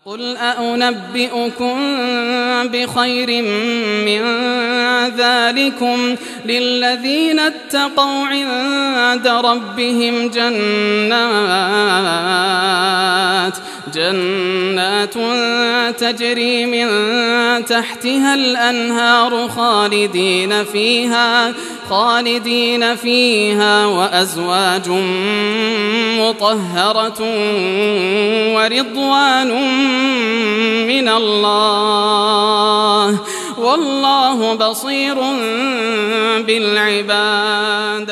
قل أأنبئكم بخير من ذلكم للذين اتقوا عند ربهم جنات تجري من تحتها الأنهار خالدين فيها وأزواج مطهرة ورضوان من الله والله بصير بالعباد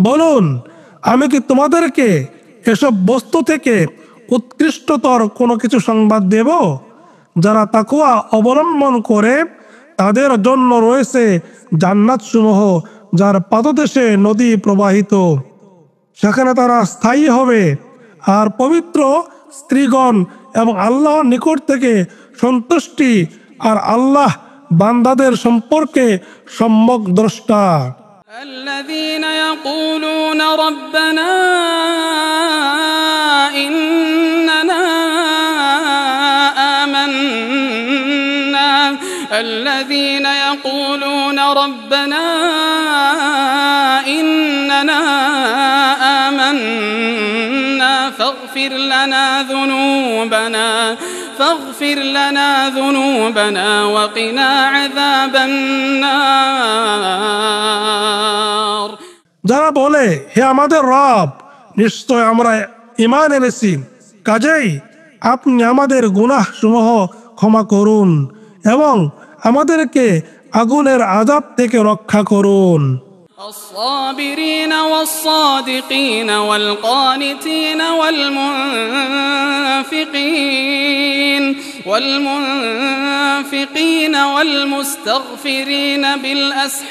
বলুন, আমি কি তোমাদেরকে এসব বস্তু থেকে উৎকৃষ্টতর কোনো কিছু সংবাদ দেব? যারা তাকওয়া অবলম্বন করে তাদের জন্য রয়েছে জান্নাতসমূহ, যার পাদদেশে নদী প্রবাহিত, সেখানে তারা স্থায়ী হবে। আর পবিত্র স্ত্রীগণ এবং আল্লাহর নিকট থেকে সন্তুষ্টি, আর আল্লাহ বান্দাদের সম্পর্কে সম্যক দ্রষ্টা। الذين يقولون ربنا إننا آمنا فاغفر لنا ذنوبنا وقنا عذاب النار। যারা বলে, হে আমাদের রব, নিশ্চয় আমরা ঈমান এনেছি, কাজেই আপনি আমাদের গুনাহ সমূহ ক্ষমা করুন এবং আমাদেরকে আগুনের আযাব থেকে রক্ষা করুন। الصابرين والصادقين والقانتين والمنفقين والمستغفرين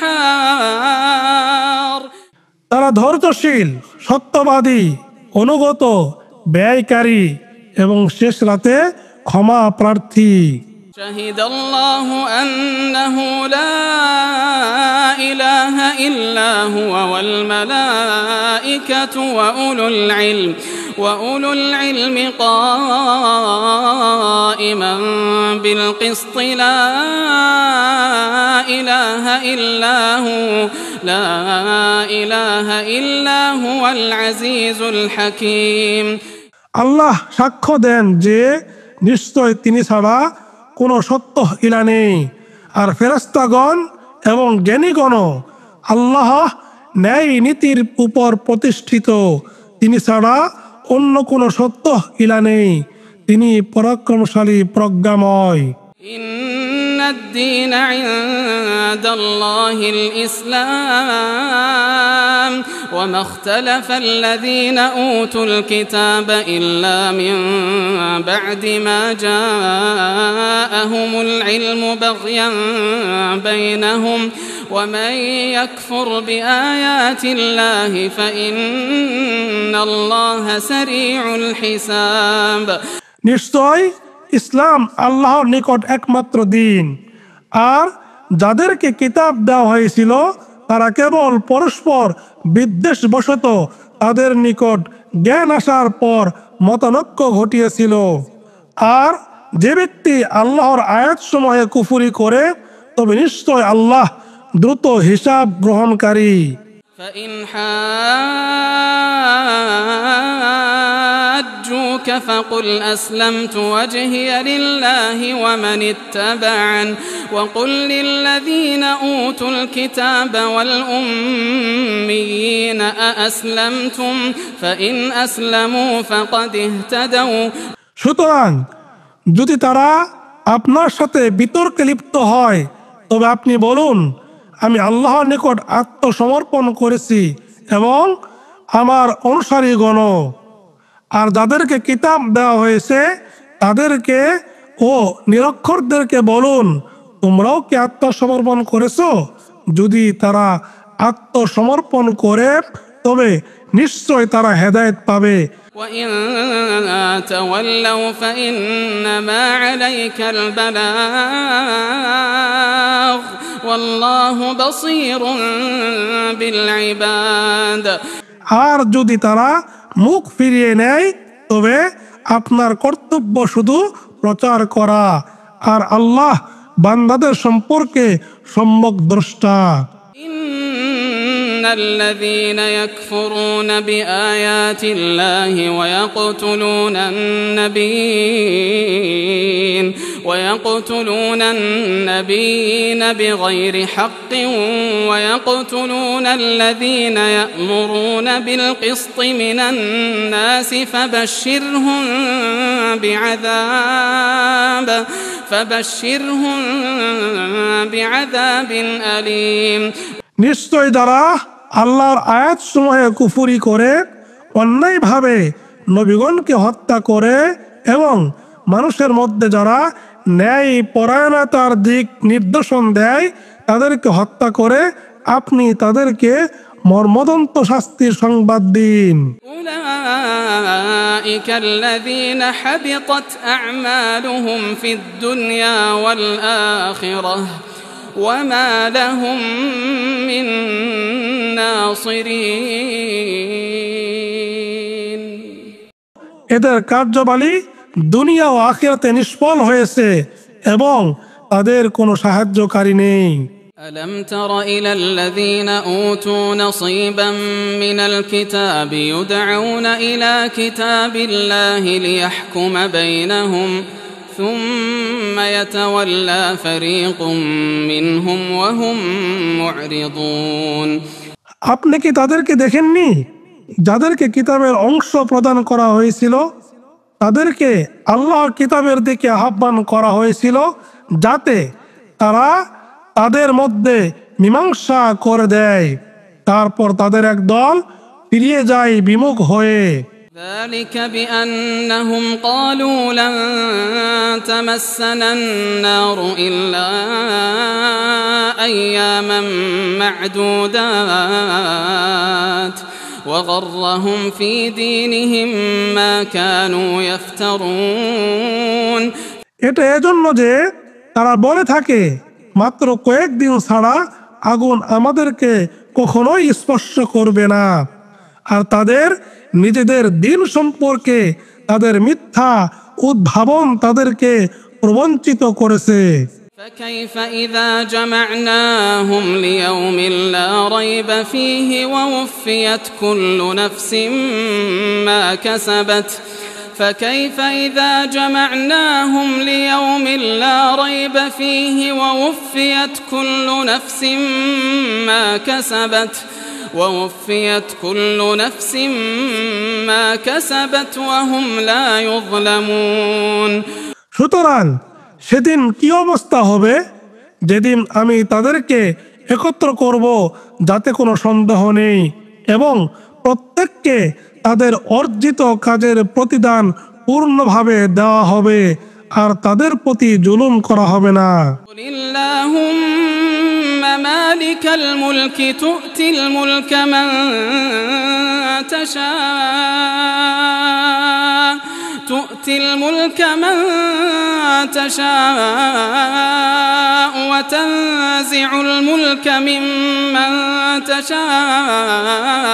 بالأسحار। তারা ধৈর্যশীল, সত্যবাদী, অনুগত, ব্যয়কারী এবং শেষ রাতে ক্ষমা প্রার্থী। شهد الله أنه لا إله إلا هو والملائكة وأولو العلم قائما بالقسط لا إله إلا هو العزيز الحكيم। আল্লাহ সাক্ষ্য দেন যে নিশ্চয় তিনি ছাড়া কোনো সত্য ইলা নেই, আর ফেরেশতাগণ এবং জ্ঞানীগণ আল্লাহ ন্যায় নীতির উপর প্রতিষ্ঠিত। তিনি ছাড়া অন্য কোনো সত্য ইলা নেই, তিনি পরাক্রমশালী, প্রজ্ঞাময়। إن الدين عند الله الإسلام وما اختلف الذين أوتوا الكتاب إلا من بعد ما جاءهم العلم بغيا بينهم ومن يكفر بآيات الله فإن الله سريع الحساب। নিশ্চয় ইসলাম আল্লাহর নিকট একমাত্র দিন, আর যাদেরকে কিতাব দেওয়া হয়েছিল তারা কেবল পরস্পর বিদ্বেষবশত তাদের নিকট জ্ঞান আসার পর মতানৈক্য ঘটিয়েছিল। আর যে ব্যক্তি আল্লাহর আয়াতসমূহে কুফরি করে, তবে নিশ্চয় আল্লাহ দ্রুত হিসাব গ্রহণকারী। فإن حاجوك فقل أسلمت وجهي لله ومن اتبعن وقل للذين أوتوا الكتاب والأميين أأسلمتم فإن أسلموا فقد اهتدوا। সুতরাং যদি তারা আপনার সাথে বিতর্কে লিপ্ত হয়, তবে আপনি বলুন, আমি আল্লাহর নিকট আত্মসমর্পণ করেছি এবং আমার অনুসারীগণ। আর যাদেরকে কিতাব দেওয়া হয়েছে তাদেরকে ও নিরক্ষরদেরকে বলুন, তোমরাও কি আত্মসমর্পণ করেছো? যদি তারা আত্মসমর্পণ করে তবে নিশ্চয় তারা হেদায়েত পাবে। وإن تولوا فإنما عليك البلاغ والله بصير بالعباد। আর যদি তারা মুখ ফিরিয়ে নেয় তবে আপনার কর্তব্য শুধু প্রচার করা, আর আল্লাহ বান্দাদের সম্পর্কে সম্যক দ্রষ্টা। إن الذين يكفرون بآيات الله ويقتلون النبيين بغير حق ويقتلون الذين يأمرون بالقسط من الناس فبشرهم بعذاب أليم। নিশ্চয় যারা আল্লাহর আয়াত সমূহে কুফরি করে, অন্যায়ভাবে নবীগণকে হত্যা করে এবং মানুষের মধ্যে যারা ন্যায় পরায়ণতার দিক নির্দেশন দেয় তাদেরকে হত্যা করে, আপনি তাদেরকে মর্মদন্ত শাস্তির সংবাদ দিন। أولئك الذين حبطت أعمالهم في الدنيا والآخرة وما لهم من ناصرين। এদের কার্যবালী দুনিয়া ও আখিরাতে নিষ্ফল হয়েছে এবং তাদের কোনো সাহায্যকারী নেই। ألم تر إلى الذين أوتوا نصيبا من الكتاب يدعون إلى كتاب الله ليحكم بينهم ثم يتولى فريق منهم وهم معرضون। আপনি কি তাদেরকে দেখেননি যাদেরকে কিতাবের অংশ প্রদান করা হয়েছিল? তাদেরকে আল্লাহর কিতাবের দিকে আহ্বান করা হয়েছিল যাতে তারা তাদের মধ্যে মীমাংসা করে দেয়, তারপর তাদের এক দল ফিরিয়ে যায় বিমুখ হয়ে। ذلك بأنهم قالوا لن تمسنا النار إلا أياما معدودات وغرهم في دينهم ما كانوا يفترون। এটা এজন্য যে তারা বলে থাকে মাত্র কয়েকদিন ছাড়া আগুন আমাদেরকে কখনোই স্পর্শ করবে না, আর তাদের নিজেদের দিন সম্পর্কে তাদের মিথ্যা উদ্ভাবন তাদেরকে প্রবঞ্চিত করেছে। فكيف إذا جمعناهم ليوم لا ريب فيه ووفيت كل نفس ما كسبت فكيف إذا جمعناهم ليوم لا ريب فيه ووفيت كل نفس ما كسبت وهم لا يظلمون। সুতরাং সেদিন কি অবস্থা হবে যেদিন আমি তাদেরকে একত্র করব যাতে কোনো সন্দেহ নেই, এবং প্রত্যেককে তাদের অর্জিত কাজের প্রতিদান পূর্ণভাবে দেওয়া হবে, আর তাদের প্রতি জুলুম করা হবে না। مالك الملك تؤتي الملك من تشاء وتنزع الملك ممن تشاء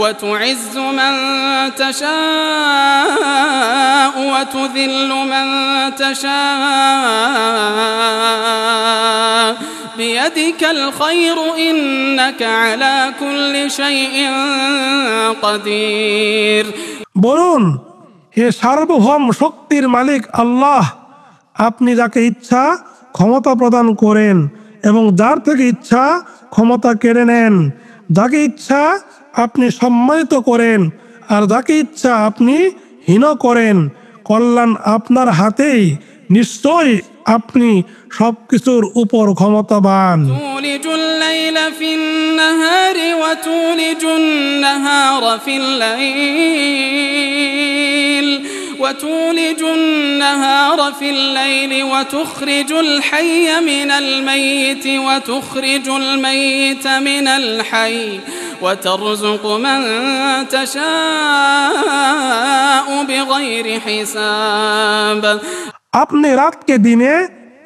وتعز من تشاء وتذل من تشاء بيدك الخير إنك على كل شيء قدير। বলুন, হে সার্বভৌম শক্তির মালিক আল্লাহ, আপনি যাকে ইচ্ছা ক্ষমতা প্রদান করেন এবং যার থেকে ইচ্ছা ক্ষমতা কেড়ে নেন, যাকে ইচ্ছা আপনি সম্মানিত করেন আর যাকে ইচ্ছা আপনি হীন করেন। কল্যাণ আপনার হাতেই, নিশ্চয় আপনি সবকিছুর উপর ক্ষমতাবান। তুলিজুল লাইলা ফিন নাহারি ওয়া তুলিজুন নাহারা ফিল লাইল وتولج النهار في الليل وتخرج الحي من الميت وتخرج الميت من الحي وترزق من تشاء بغير حساب। আপনি রাতকে দিনে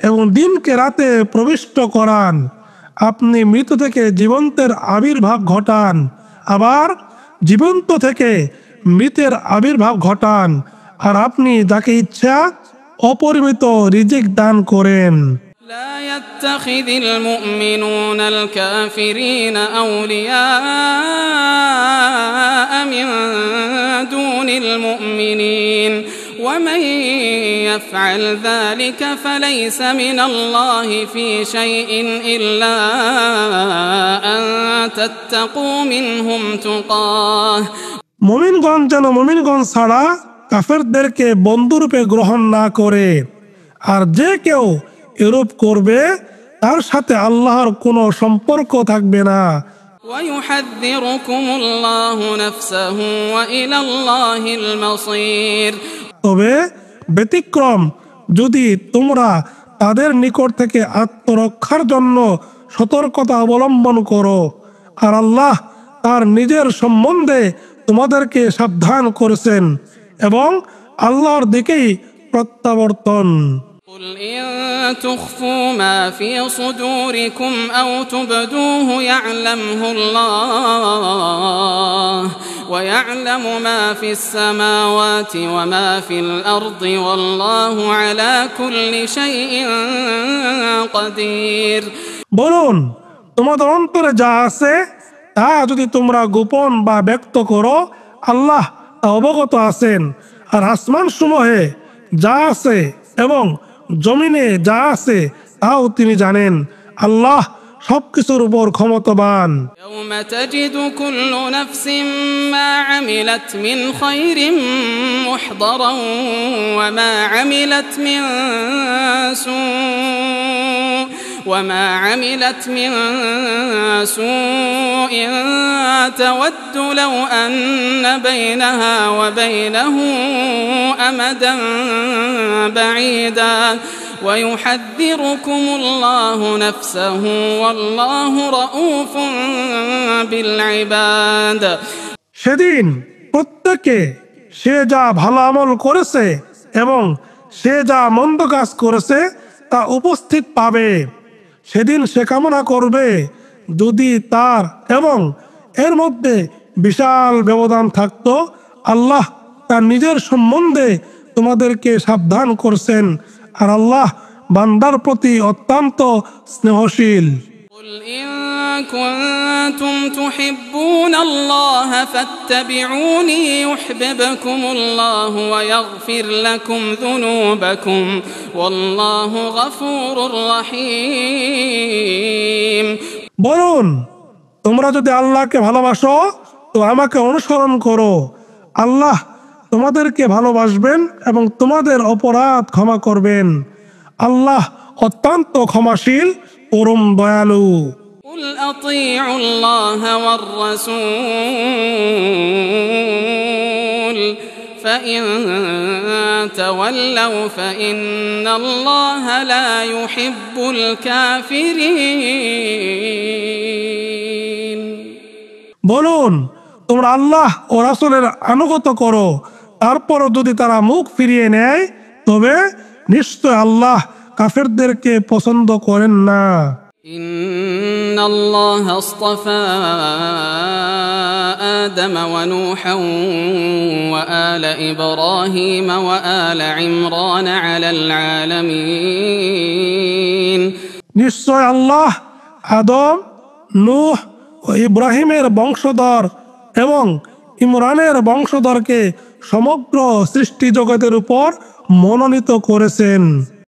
এবং দিনকে রাতে প্রবিষ্ট করান, আপনি মৃত থেকে জীবন্তের আবির্ভাব ঘটান, আবার জীবন্ত থেকে মৃতের আবির্ভাব ঘটান, আর আপনি যাকে ইচ্ছা অপরিমিত রিজিক দান করেন। لا يتخذ المؤمنون الكافرين أولياء من دون المؤمنين ومن يفعل ذلك فليس من الله في شيء إلا أن تتقوا منهم تقاه মুমিনগণ যেন মুমিনগণ ছাড়া কাফেরদেরকে বন্ধুরূপে গ্রহণ না করে, আর যে কেউ এরূপ করবে তার সাথে আল্লাহর কোনো সম্পর্ক থাকবে না। ويحذركم الله نفسه وإلى الله المصير তবে ব্যতিক্রম যদি তোমরা তাদের নিকট থেকে আত্মরক্ষার জন্য সতর্কতা অবলম্বন করো, আর আল্লাহ তার নিজের সম্বন্ধে তোমাদেরকে সাবধান করেছেন এবং আল্লাহর দিকেই প্রত্যাবর্তন। قل إن تخفوا ما في صدوركم أو تبدوه يعلمه الله ويعلم ما في السماوات وما في الأرض والله على كل شيء قدير বলুন, তোমাদের অন্তরে যা আছে তা যদি তোমরা গোপন বা ব্যক্ত করো, আল্লাহ তা অবগত আছেন। আর আসমান সমূহে যা আছে এবং জমিনে যা আছে তাও তিনি জানেন। আল্লাহ সবকিছুর উপর ক্ষমতাবান। يوم تجد كل نفس ما عملت من خير محضرا وما عملت من سوء تود لو أن بينها وبينه أمدا بعيدا ويحذركم الله نفسه والله رؤوف بالعباد সেদিন প্রত্যেকে সে যা ভালো আমল করেছে এবং সে যা মন্দ কাজ করেছে তা উপস্থিত পাবে। সেদিন সে কামনা করবে যদি তার এবং এর মধ্যে বিশাল ব্যবধান থাকতো। আল্লাহ তার নিজের সম্বন্ধে তোমাদেরকে সাবধান করছেন, আর আল্লাহ বান্দার প্রতি অত্যন্ত স্নেহশীল। قل إن كنتم تحبون الله فاتبعوني يحببكم الله ويغفر لكم ذنوبكم والله غفور رحيم বলুন, তোমরা যদি আল্লাহকে ভালোবাসো তো আমাকে অনুসরণ করো। আল্লাহ তোমাদেরকে ভালোবাসবেন এবং তোমাদের অপরাধ ক্ষমা করবেন। আল্লাহ অত্যন্ত ক্ষমাশীল, পরম দয়ালু। قل أطيعوا الله والرسول فإن تولوا فإن الله لا يحب الكافرين বলুন, তোমরা আল্লাহ ও রাসূলের আনুগত্য করো, তারপরও যদি তারা মুখ ফিরিয়ে নেয় তবে নিশ্চয় আল্লাহ কাফেরদেরকে পছন্দ করেন না। إن الله اصطفى آدم ونوحا وآل إبراهيم وآل عمران على العالمين নিশ্চয় আল্লাহ আদম, নূহ ও ইব্রাহিমের বংশধর এবং ইমরানের বংশধরকে সমগ্র সৃষ্টি জগতের উপর মনোনীত করেছেন।